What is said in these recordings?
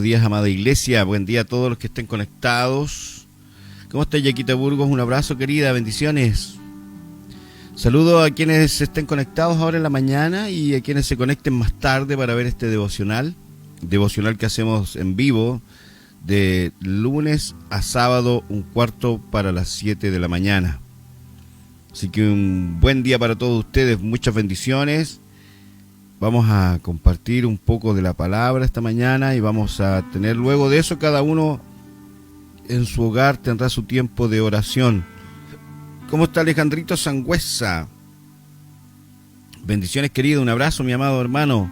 buenos días, amada iglesia. Buen día a todos los que estén conectados. ¿Cómo está Yaquita Burgos? Un abrazo, querida. Bendiciones. Saludo a quienes estén conectados ahora en la mañana y a quienes se conecten más tarde para ver este devocional que hacemos en vivo de lunes a sábado, 6:45 de la mañana. Así que un buen día para todos ustedes, muchas bendiciones. Vamos a compartir un poco de la palabra esta mañana y vamos a tener luego de eso, cada uno en su hogar tendrá su tiempo de oración. ¿Cómo está Alejandrito Sangüesa? Bendiciones, querido, un abrazo, mi amado hermano.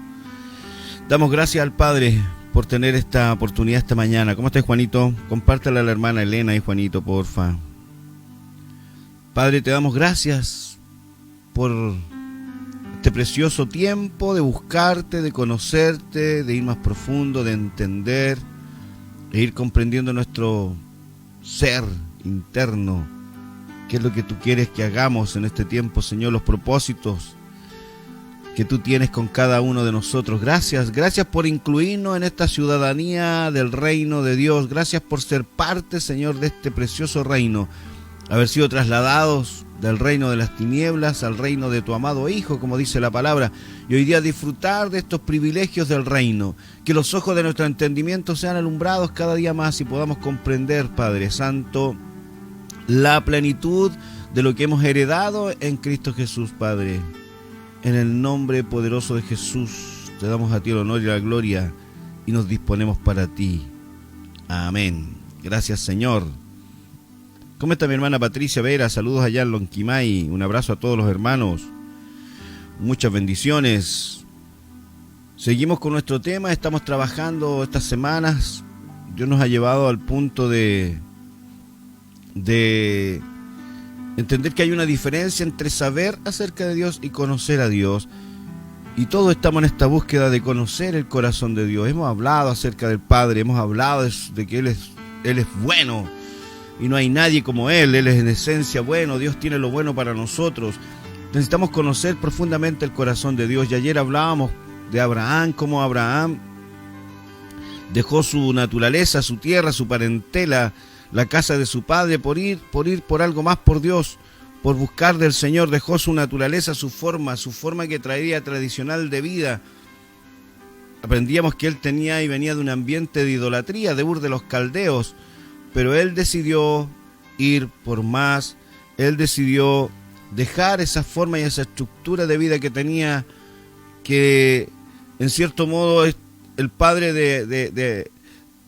Damos gracias al Padre por tener esta oportunidad esta mañana. ¿Cómo estás, Juanito? Compártela a la hermana Elena y Juanito, porfa. Padre, te damos gracias por este precioso tiempo de buscarte, de conocerte, de ir más profundo, de entender, de ir comprendiendo nuestro ser interno. ¿Qué es lo que tú quieres que hagamos en este tiempo, Señor? Los propósitos que tú tienes con cada uno de nosotros. Gracias por incluirnos en esta ciudadanía del reino de Dios. Gracias por ser parte, Señor, de este precioso reino. Haber sido trasladados del reino de las tinieblas al reino de tu amado Hijo, como dice la palabra, y hoy día disfrutar de estos privilegios del reino, que los ojos de nuestro entendimiento sean alumbrados cada día más y podamos comprender, Padre Santo, la plenitud de lo que hemos heredado en Cristo Jesús, Padre. En el nombre poderoso de Jesús, te damos a ti el honor y la gloria y nos disponemos para ti. Amén. Gracias, Señor. ¿Cómo está mi hermana Patricia Vera? Saludos allá en Lonquimay. Un abrazo a todos los hermanos. Muchas bendiciones. Seguimos con nuestro tema. Estamos trabajando estas semanas. Dios nos ha llevado al punto de entender que hay una diferencia entre saber acerca de Dios y conocer a Dios. Y todos estamos en esta búsqueda de conocer el corazón de Dios. Hemos hablado acerca del Padre. Hemos hablado de que Él es bueno. Y no hay nadie como Él es en esencia bueno, Dios tiene lo bueno para nosotros. Necesitamos conocer profundamente el corazón de Dios. Y ayer hablábamos de Abraham, cómo Abraham dejó su naturaleza, su tierra, su parentela, la casa de su padre por ir por algo más por Dios, por buscar del Señor. Dejó su naturaleza, su forma que traería tradicional de vida. Aprendíamos que él tenía y venía de un ambiente de idolatría, de Ur de los Caldeos. Pero él decidió ir por más, él decidió dejar esa forma y esa estructura de vida que tenía, que en cierto modo el padre de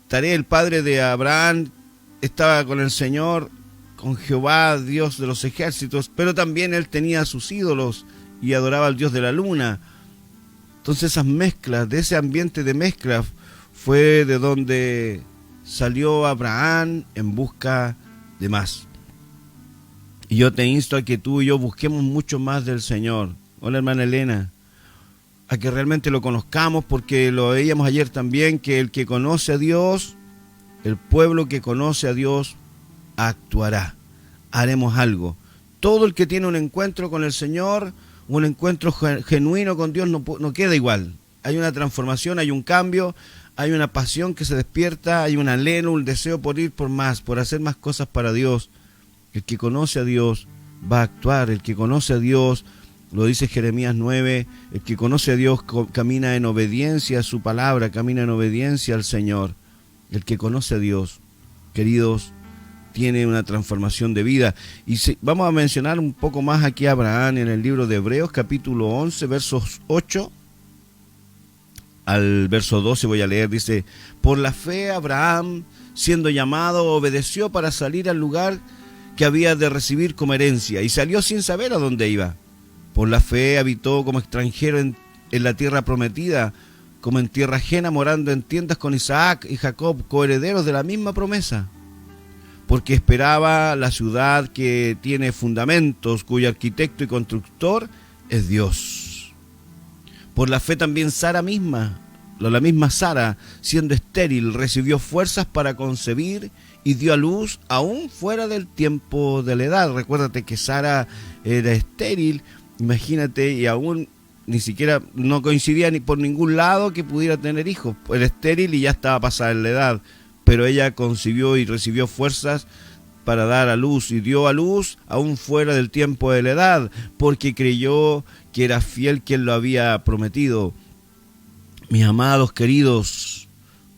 Taré, el padre de Abraham, estaba con el Señor, con Jehová, Dios de los ejércitos, pero también él tenía a sus ídolos y adoraba al Dios de la luna. Entonces esas mezclas, de ese ambiente de mezcla, fue de donde salió Abraham en busca de más. Y yo te insto a que tú y yo busquemos mucho más del Señor. Hola, hermana Elena. A que realmente lo conozcamos, porque lo veíamos ayer también, que el que conoce a Dios, el pueblo que conoce a Dios, actuará. Haremos algo. Todo el que tiene un encuentro con el Señor, un encuentro genuino con Dios, no queda igual. Hay una transformación, hay un cambio. Hay una pasión que se despierta, hay un anhelo, un deseo por ir por más, por hacer más cosas para Dios. El que conoce a Dios va a actuar, el que conoce a Dios, lo dice Jeremías 9, el que conoce a Dios camina en obediencia a su palabra, camina en obediencia al Señor. El que conoce a Dios, queridos, tiene una transformación de vida. Y vamos a mencionar un poco más aquí a Abraham en el libro de Hebreos, capítulo 11, versos 8 al verso 12 voy a leer, dice: por la fe Abraham, siendo llamado, obedeció para salir al lugar que había de recibir como herencia, y salió sin saber a dónde iba. Por la fe habitó como extranjero en la tierra prometida, como en tierra ajena, morando en tiendas con Isaac y Jacob, coherederos de la misma promesa. Porque esperaba la ciudad que tiene fundamentos, cuyo arquitecto y constructor es Dios. Por la fe también Sara misma, la misma Sara, siendo estéril, recibió fuerzas para concebir y dio a luz aún fuera del tiempo de la edad. Recuérdate que Sara era estéril, imagínate, y aún ni siquiera, no coincidía ni por ningún lado que pudiera tener hijos. Era estéril y ya estaba pasada en la edad, pero ella concibió y recibió fuerzas para dar a luz, y dio a luz aún fuera del tiempo de la edad, porque creyó que era fiel quien lo había prometido. Mis amados queridos,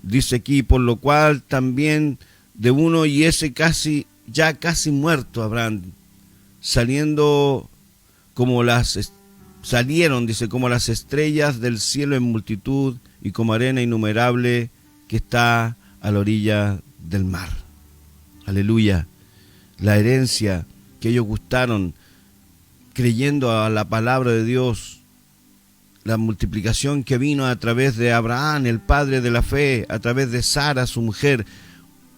dice aquí, por lo cual también de uno y ese ya casi muerto Abraham, salieron, dice, como las estrellas del cielo en multitud y como arena innumerable que está a la orilla del mar. Aleluya. La herencia que ellos gustaron creyendo a la palabra de Dios, la multiplicación que vino a través de Abraham, el padre de la fe, a través de Sara, su mujer,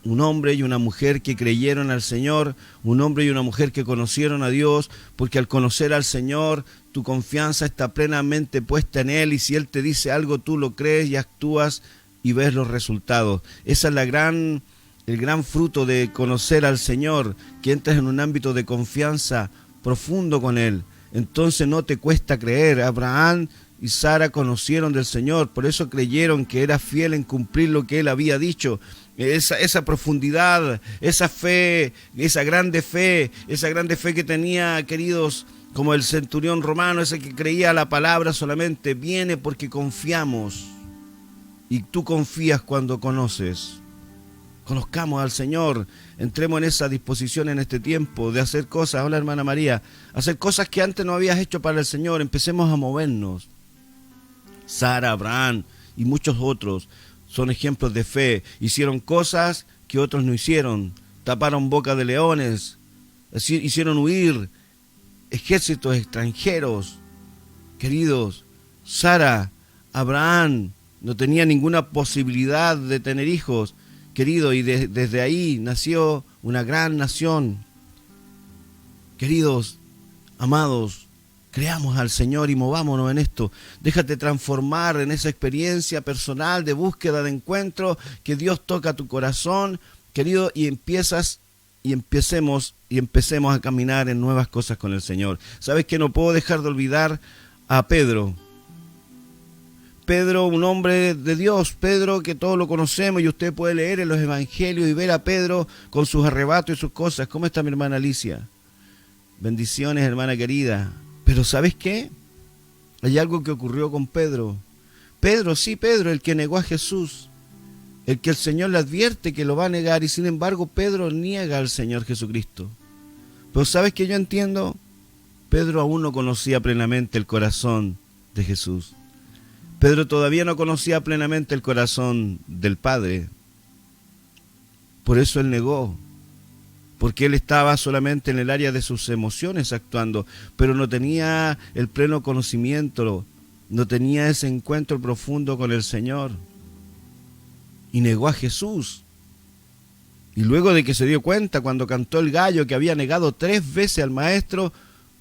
un hombre y una mujer que creyeron al Señor, un hombre y una mujer que conocieron a Dios, porque al conocer al Señor, tu confianza está plenamente puesta en Él, y si Él te dice algo, tú lo crees y actúas y ves los resultados. Esa es el gran fruto de conocer al Señor, que entras en un ámbito de confianza profundo con Él. Entonces no te cuesta creer. Abraham y Sara conocieron del Señor, por eso creyeron que era fiel en cumplir lo que Él había dicho. Esa profundidad, esa fe, esa grande fe que tenía, queridos, como el centurión romano, ese que creía la palabra solamente, viene porque confiamos. Y tú confías cuando conoces. Conozcamos al Señor, entremos en esa disposición en este tiempo de hacer cosas, hola hermana María, hacer cosas que antes no habías hecho para el Señor. Empecemos a movernos. Sara, Abraham y muchos otros son ejemplos de fe. Hicieron cosas que otros no hicieron. Taparon boca de leones, hicieron huir ejércitos extranjeros. Queridos, Sara, Abraham no tenía ninguna posibilidad de tener hijos, querido, y desde ahí nació una gran nación. Queridos, amados, creamos al Señor y movámonos en esto. Déjate transformar en esa experiencia personal de búsqueda, de encuentro, que Dios toca tu corazón, querido, y empecemos a caminar en nuevas cosas con el Señor. ¿Sabes que no puedo dejar de olvidar a Pedro? Pedro, un hombre de Dios, Pedro que todos lo conocemos, y usted puede leer en los evangelios y ver a Pedro con sus arrebatos y sus cosas. ¿Cómo está mi hermana Alicia? Bendiciones, hermana querida. Pero ¿sabes qué? Hay algo que ocurrió con Pedro. Pedro, el que negó a Jesús, el que el Señor le advierte que lo va a negar, y sin embargo Pedro niega al Señor Jesucristo. Pero ¿sabes qué yo entiendo? Pedro aún no conocía plenamente el corazón de Jesús. Pedro todavía no conocía plenamente el corazón del Padre. Por eso él negó, porque él estaba solamente en el área de sus emociones actuando, pero no tenía el pleno conocimiento, no tenía ese encuentro profundo con el Señor. Y negó a Jesús. Y luego de que se dio cuenta, cuando cantó el gallo, que había negado 3 veces al Maestro,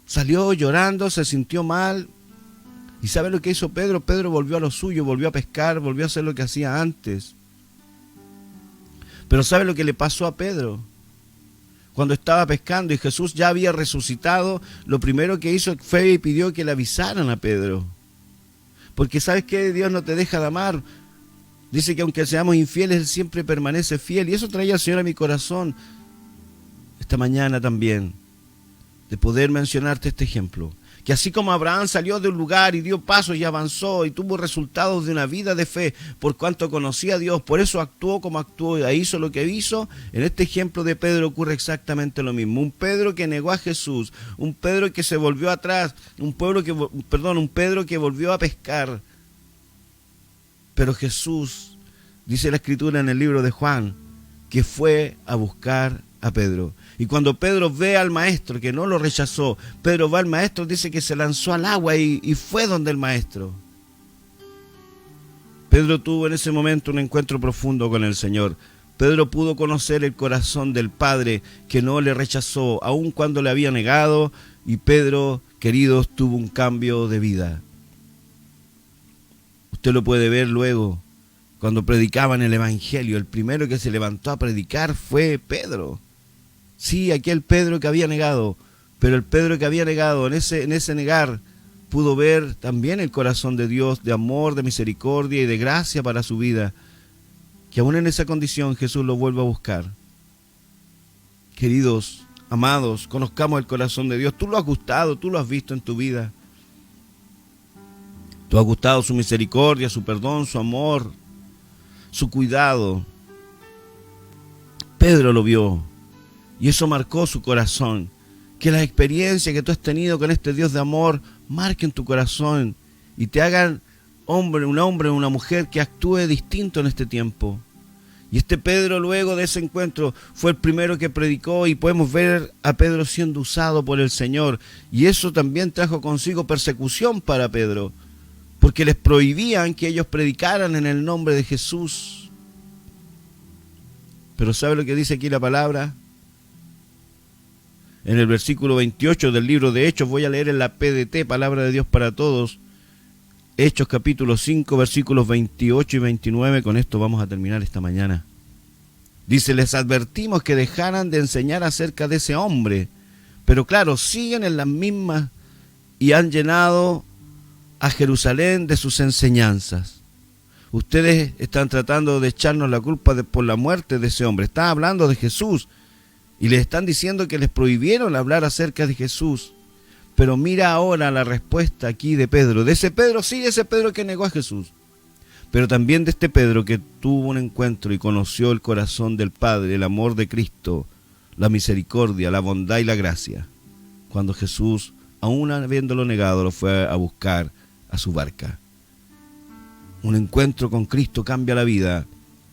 salió llorando, se sintió mal. ¿Y sabe lo que hizo Pedro? Pedro volvió a lo suyo, volvió a pescar, volvió a hacer lo que hacía antes. Pero ¿sabe lo que le pasó a Pedro? Cuando estaba pescando y Jesús ya había resucitado, lo primero que hizo fue y pidió que le avisaran a Pedro. Porque ¿sabes qué? Dios no te deja de amar. Dice que aunque seamos infieles, Él siempre permanece fiel. Y eso traía el Señor a mi corazón esta mañana también, de poder mencionarte este ejemplo. Que así como Abraham salió de un lugar y dio pasos y avanzó y tuvo resultados de una vida de fe por cuanto conocía a Dios, por eso actuó como actuó y hizo lo que hizo, en este ejemplo de Pedro ocurre exactamente lo mismo. Un Pedro que negó a Jesús, un Pedro que se volvió atrás, un Pedro que volvió a pescar. Pero Jesús, dice la Escritura en el libro de Juan, que fue a buscar a Pedro. Y cuando Pedro ve al Maestro, que no lo rechazó, Pedro va al Maestro, dice que se lanzó al agua y fue donde el Maestro. Pedro tuvo en ese momento un encuentro profundo con el Señor. Pedro pudo conocer el corazón del Padre, que no le rechazó, aun cuando le había negado, y Pedro, queridos, tuvo un cambio de vida. Usted lo puede ver luego, cuando predicaban el Evangelio. El primero que se levantó a predicar fue Pedro. Sí, aquel Pedro que había negado, pero el Pedro que había negado, en ese negar, pudo ver también el corazón de Dios, de amor, de misericordia y de gracia para su vida, que aún en esa condición Jesús lo vuelve a buscar. Queridos, amados, conozcamos el corazón de Dios. Tú lo has gustado, tú lo has visto en tu vida. Tú has gustado su misericordia, su perdón, su amor, su cuidado. Pedro lo vio y eso marcó su corazón. Que las experiencias que tú has tenido con este Dios de amor marquen tu corazón y te hagan un hombre, una mujer que actúe distinto en este tiempo. Y este Pedro, luego de ese encuentro, fue el primero que predicó, y podemos ver a Pedro siendo usado por el Señor. Y eso también trajo consigo persecución para Pedro, porque les prohibían que ellos predicaran en el nombre de Jesús. Pero ¿sabe lo que dice aquí la palabra? En el versículo 28 del libro de Hechos, voy a leer en la PDT, Palabra de Dios para Todos. Hechos capítulo 5, versículos 28 y 29, con esto vamos a terminar esta mañana. Dice, les advertimos que dejaran de enseñar acerca de ese hombre, pero claro, siguen en las mismas y han llenado a Jerusalén de sus enseñanzas. Ustedes están tratando de echarnos la culpa por la muerte de ese hombre. Están hablando de Jesús y les están diciendo que les prohibieron hablar acerca de Jesús. Pero mira ahora la respuesta aquí de Pedro. De ese Pedro, sí, de ese Pedro que negó a Jesús. Pero también de este Pedro que tuvo un encuentro y conoció el corazón del Padre, el amor de Cristo, la misericordia, la bondad y la gracia. Cuando Jesús, aún habiéndolo negado, lo fue a buscar a su barca. Un encuentro con Cristo cambia la vida.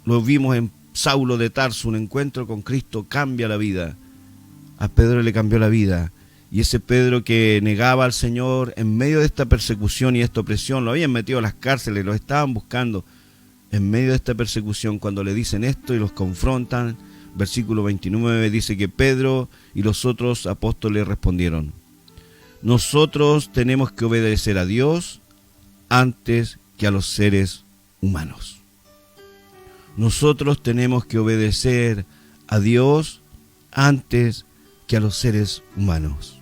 Lo vimos en Saulo de Tarso, un encuentro con Cristo cambia la vida. A Pedro le cambió la vida. Y ese Pedro que negaba al Señor en medio de esta persecución y esta opresión, lo habían metido a las cárceles, lo estaban buscando. En medio de esta persecución, cuando le dicen esto y los confrontan, versículo 29 dice que Pedro y los otros apóstoles respondieron: nosotros tenemos que obedecer a Dios antes que a los seres humanos. Nosotros tenemos que obedecer a Dios antes que a los seres humanos.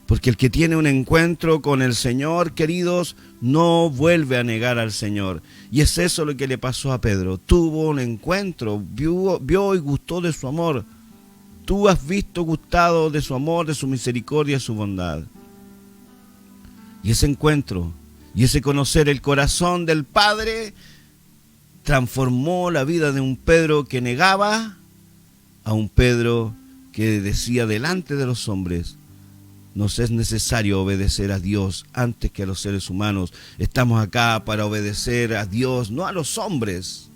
Porque el que tiene un encuentro con el Señor, queridos, no vuelve a negar al Señor. Y es eso lo que le pasó a Pedro. Tuvo un encuentro, vio y gustó de su amor. Tú has visto, gustado de su amor, de su misericordia, de su bondad. Y ese encuentro, y ese conocer el corazón del Padre, transformó la vida de un Pedro que negaba a un Pedro que decía delante de los hombres: nos es necesario obedecer a Dios antes que a los seres humanos. Estamos acá para obedecer a Dios, no a los hombres.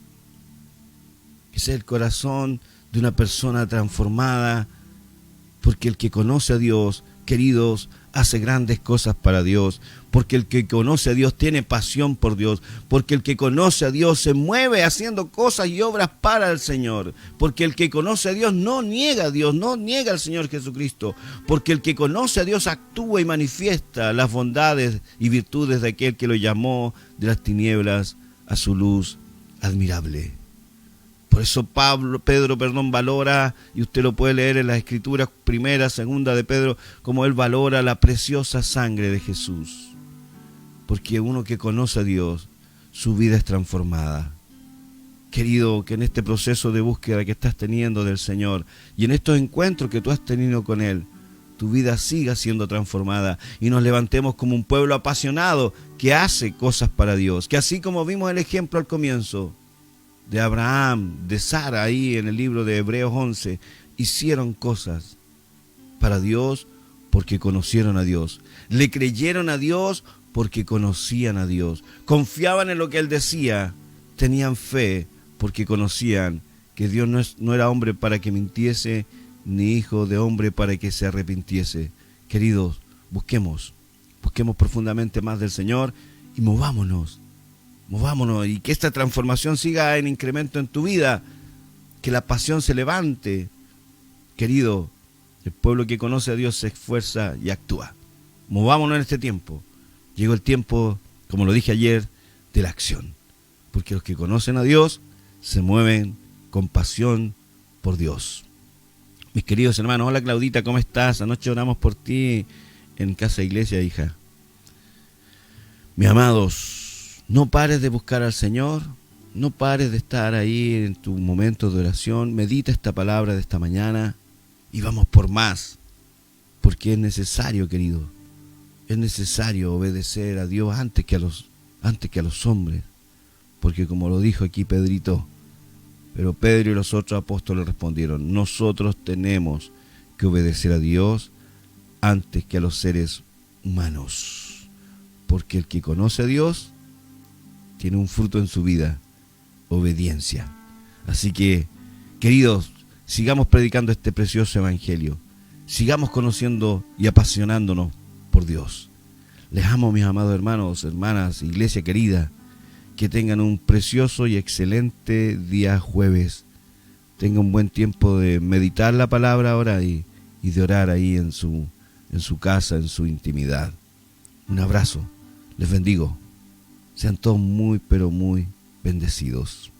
Ese es el corazón de una persona transformada, porque el que conoce a Dios, queridos, hace grandes cosas para Dios, porque el que conoce a Dios tiene pasión por Dios, porque el que conoce a Dios se mueve haciendo cosas y obras para el Señor, porque el que conoce a Dios no niega a Dios, no niega al Señor Jesucristo, porque el que conoce a Dios actúa y manifiesta las bondades y virtudes de aquel que lo llamó de las tinieblas a su luz admirable. Por eso Pedro valora, y usted lo puede leer en las Escrituras, primera, segunda de Pedro, como él valora la preciosa sangre de Jesús. Porque uno que conoce a Dios, su vida es transformada. Querido, que en este proceso de búsqueda que estás teniendo del Señor, y en estos encuentros que tú has tenido con Él, tu vida siga siendo transformada, y nos levantemos como un pueblo apasionado que hace cosas para Dios. Que así como vimos el ejemplo al comienzo, de Abraham, de Sara, ahí en el libro de Hebreos 11, hicieron cosas para Dios porque conocieron a Dios. Le creyeron a Dios porque conocían a Dios. Confiaban en lo que Él decía. Tenían fe porque conocían que Dios no era hombre para que mintiese, ni hijo de hombre para que se arrepintiese. Queridos, busquemos profundamente más del Señor y movámonos y que esta transformación siga en incremento en tu vida, que la pasión se levante. Querido, el pueblo que conoce a Dios se esfuerza y actúa. Movámonos en este tiempo. Llegó el tiempo, como lo dije ayer, de la acción, porque los que conocen a Dios se mueven con pasión por Dios. Mis queridos hermanos, hola Claudita, ¿cómo estás? Anoche oramos por ti en Casa Iglesia, hija. Mis amados, no pares de buscar al Señor, no pares de estar ahí en tu momento de oración, medita esta palabra de esta mañana y vamos por más, porque es necesario, querido, es necesario obedecer a Dios antes que a los hombres, porque como lo dijo aquí Pedrito, pero Pedro y los otros apóstoles respondieron, nosotros tenemos que obedecer a Dios antes que a los seres humanos, porque el que conoce a Dios tiene un fruto en su vida, obediencia. Así que, queridos, sigamos predicando este precioso evangelio, sigamos conociendo y apasionándonos por Dios. Les amo, mis amados hermanos, hermanas, iglesia querida, que tengan un precioso y excelente día jueves. Tengan un buen tiempo de meditar la palabra ahora y de orar ahí en su casa, en su intimidad. Un abrazo, les bendigo. Sean todos muy, pero muy bendecidos.